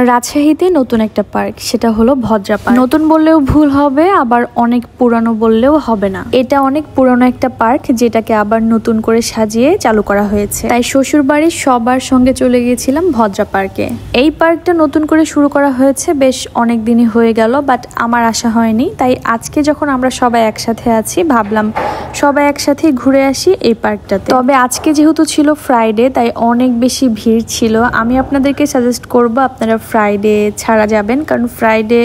রাজশাহীতে নতুন একটা পার্ক, সেটা হলো ভদ্রা পার্ক। নতুন বললেও ভুল হবে, আবার অনেক পুরানো বললেও হবে না। এটা অনেক পুরানো একটা পার্ক, যেটাকে আবার নতুন করে সাজিয়ে চালু করা হয়েছে। তাই শ্বশুর বাড়ির সবার সঙ্গে চলে গিয়েছিলাম ভদ্রা পার্কে। এই পার্কটা নতুন করে শুরু করা হয়েছে, বেশ অনেক দিনই হয়ে গেল, বাট আমার আসা হয়নি। তাই আজকে যখন আমরা সবাই একসাথে আছি, ভাবলাম সবাই একসাথে ঘুরে আসি এই পার্কটাতে। তবে আজকে যেহেতু ছিল ফ্রাইডে, তাই অনেক বেশি ভিড় ছিল। আমি আপনাদেরকে সাজেস্ট করব আপনারা ফ্রাইডে ছাড়া যাবেন, কারণ ফ্রাইডে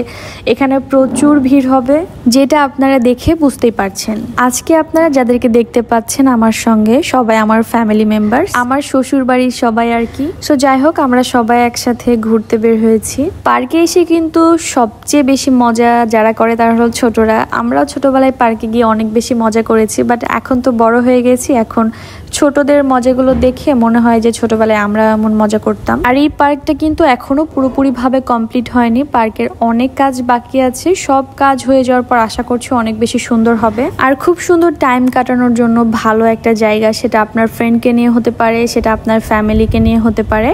এখানে প্রচুর ভিড় হবে, যেটা আপনারা দেখে বুঝতেই পারছেন। আজকে আপনারা যাদেরকে দেখতে পাচ্ছেন আমার সঙ্গে, সবাই আমার ফ্যামিলি মেম্বার, আমার শ্বশুর বাড়ির সবাই আর কি। সো যাই হোক, আমরা সবাই একসাথে ঘুরতে বের হয়েছি। পার্কে এসে কিন্তু সবচেয়ে বেশি মজা যারা করে তারা হলো ছোটরা। আমরাও ছোটবেলায় পার্কে গিয়ে অনেক বেশি মজা করেছি, বাট এখন তো বড় হয়ে গেছি। এখন ছোটদের মজাগুলো দেখে মনে হয় যে ছোটবেলায় আমরা এমন মজা করতাম। আর এই পার্কটা কিন্তু এখনো পুরোপুরি ভাবে কমপ্লিট হয়নি, পার্কের অনেক কাজ বাকি আছে। সব কাজ হয়ে যাওয়ার পর আশা করছি অনেক বেশি সুন্দর হবে, আর খুব সুন্দর টাইম কাটানোর জন্য ভালো একটা জায়গা। সেটা আপনার ফ্রেন্ডকে নিয়ে হতে পারে, সেটা আপনার ফ্যামিলিকে নিয়ে হতে পারে।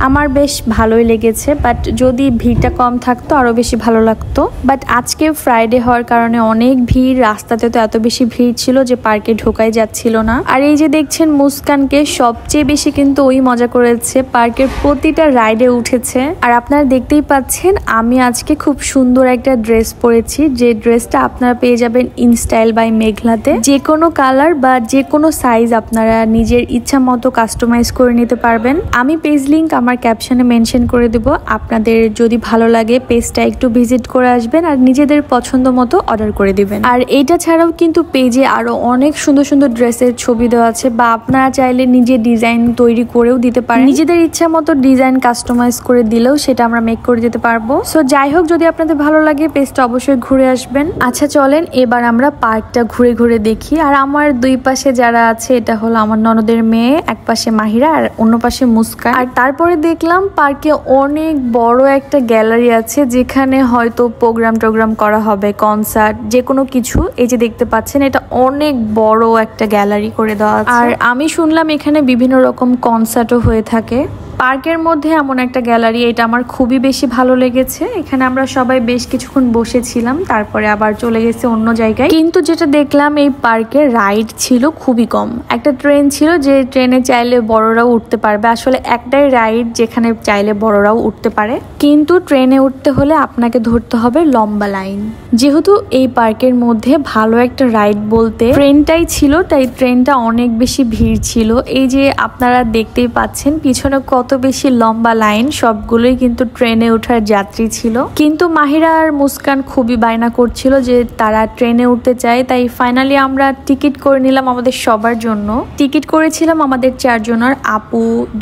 আমার বেশ ভালোই লেগেছে, বাট যদি ভিড়টা কম থাকতো আরো বেশি ভালো লাগতো। বাট আজকে ফ্রাইডে হওয়ার কারণে অনেক ভিড়, রাস্তাতে তো এত বেশি ভিড় ছিল যে পার্কে ঢোকাই যাচ্ছিল না। আর এই যে দেখছেন মুস্কানকে সবচেয়ে বেশি কিন্তু ওই মজা করেছে, পার্কের প্রতিটা রাইডে উঠেছে। আর আপনারা দেখতেই পাচ্ছেন আমি আজকে খুব সুন্দর একটা ড্রেস পরেছি, যে ড্রেসটা আপনারা পেয়ে যাবেন ইনস্টাইল বাই মেঘলাতে। যে কোনো কালার বা যে কোনো সাইজ আপনারা নিজের ইচ্ছা মতো কাস্টমাইজ করে নিতে পারবেন। আমি পেজ লিংক আমার ক্যাপশনে মেনশন করে দেব, আপনাদের যদি ভালো লাগে পেজটা একটু ভিজিট করে আসবেন আর নিজেদের পছন্দ মতো অর্ডার করে দিবেন। আর এইটা ছাড়াও কিন্তু পেজে আরো অনেক সুন্দর সুন্দর ড্রেসের ছবি দেওয়া আছে, বা আপনারা চাইলে নিজে ডিজাইন তৈরি করেও দিতে পারেন। নিজেদের ইচ্ছা মতো ডিজাইন কাস্টমাইজ করে দিলেও সেটা আমরা মেক করে দিতে পারবো। সো যাই হোক, যদি আপনাদের ভালো লাগে পেজটা অবশ্যই ঘুরে আসবেন। আচ্ছা চলেন এবার আমরা পার্কটা ঘুরে ঘুরে দেখি। আর আমার দুই পাশে যারা আছে, এটা হলো আমার ননদের মেয়ে, এক পাশে মাহিরা আর অন্য পাশে মুস্কান। আর তারপরে দেখলাম পার্কে অনেক বড় একটা গ্যালারি আছে, যেখানে হয়তো প্রোগ্রাম করা হবে, কনসার্ট, যে কোনো কিছু। এই যে দেখতে পাচ্ছেন, এটা অনেক বড় একটা গ্যালারি করে দেওয়া আছে। আর আমি শুনলাম এখানে বিভিন্ন রকম কনসার্টও হয়ে থাকে। পার্কের মধ্যে এমন একটা গ্যালারি, এটা আমার খুবই বেশি ভালো লেগেছে। এখানে আমরা সবাই বেশ কিছুক্ষণ বসেছিলাম, তারপরে আবার চলে গেছে অন্য জায়গায়। কিন্তু যেটা দেখলাম, এই পার্কে রাইড ছিল খুবই কম। একটা ট্রেন ছিল, যে ট্রেনে চাইলে বড়রাও উঠতে পারবে। আসলে একটাই রাইড যেখানে চাইলে বড়রাও উঠতে পারে, কিন্তু ট্রেনে উঠতে হলে আপনাকে ধরতে হবে লম্বা লাইন। যেহেতু এই পার্কের মধ্যে ভালো একটা রাইড বলতে ট্রেনটাই ছিল, তাই ট্রেনটা অনেক বেশি ভিড় ছিল। এই যে আপনারা দেখতেই পাচ্ছেন পিছনে কত বেশি লম্বা লাইন, সবগুলোই কিন্তু ট্রেনে ওঠার যাত্রী ছিল। কিন্তু মাহিরা আর মুস্কান খুবই বায়না করছিল যে তারা ট্রেনে উঠতে চায়। তাই ফাইনালি আমরা টিকিট করে নিলাম আমাদের সবার জন্য। টিকিট করেছিলাম আমাদের 4 জনের,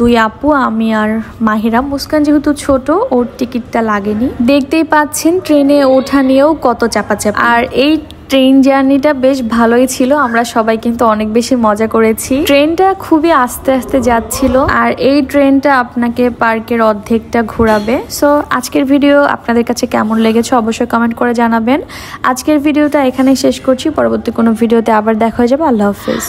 দুই আপু, আমি আর মাহিরা। মুস্কান যেহেতু ছোট, ওর টিকিটটা লাগেনি। দেখতেই পাচ্ছেন ট্রেনে ওঠা নিয়েও কত চাপাচাপি। আর এই ট্রেন জার্নিটা বেশ ভালোই ছিল, আমরা সবাই কিন্তু অনেক বেশি মজা করেছি। ট্রেনটা খুবই আস্তে আস্তে যাচ্ছিল, আর এই ট্রেনটা আপনাকে পার্কের অর্ধেকটা ঘোরাবে। সো আজকের ভিডিও আপনাদের কাছে কেমন লেগেছে অবশ্যই কমেন্ট করে জানাবেন। আজকের ভিডিওটা এখানেই শেষ করছি, পরবর্তী কোনো ভিডিওতে আবার দেখা হয়ে যাবে। আল্লাহ হাফেজ।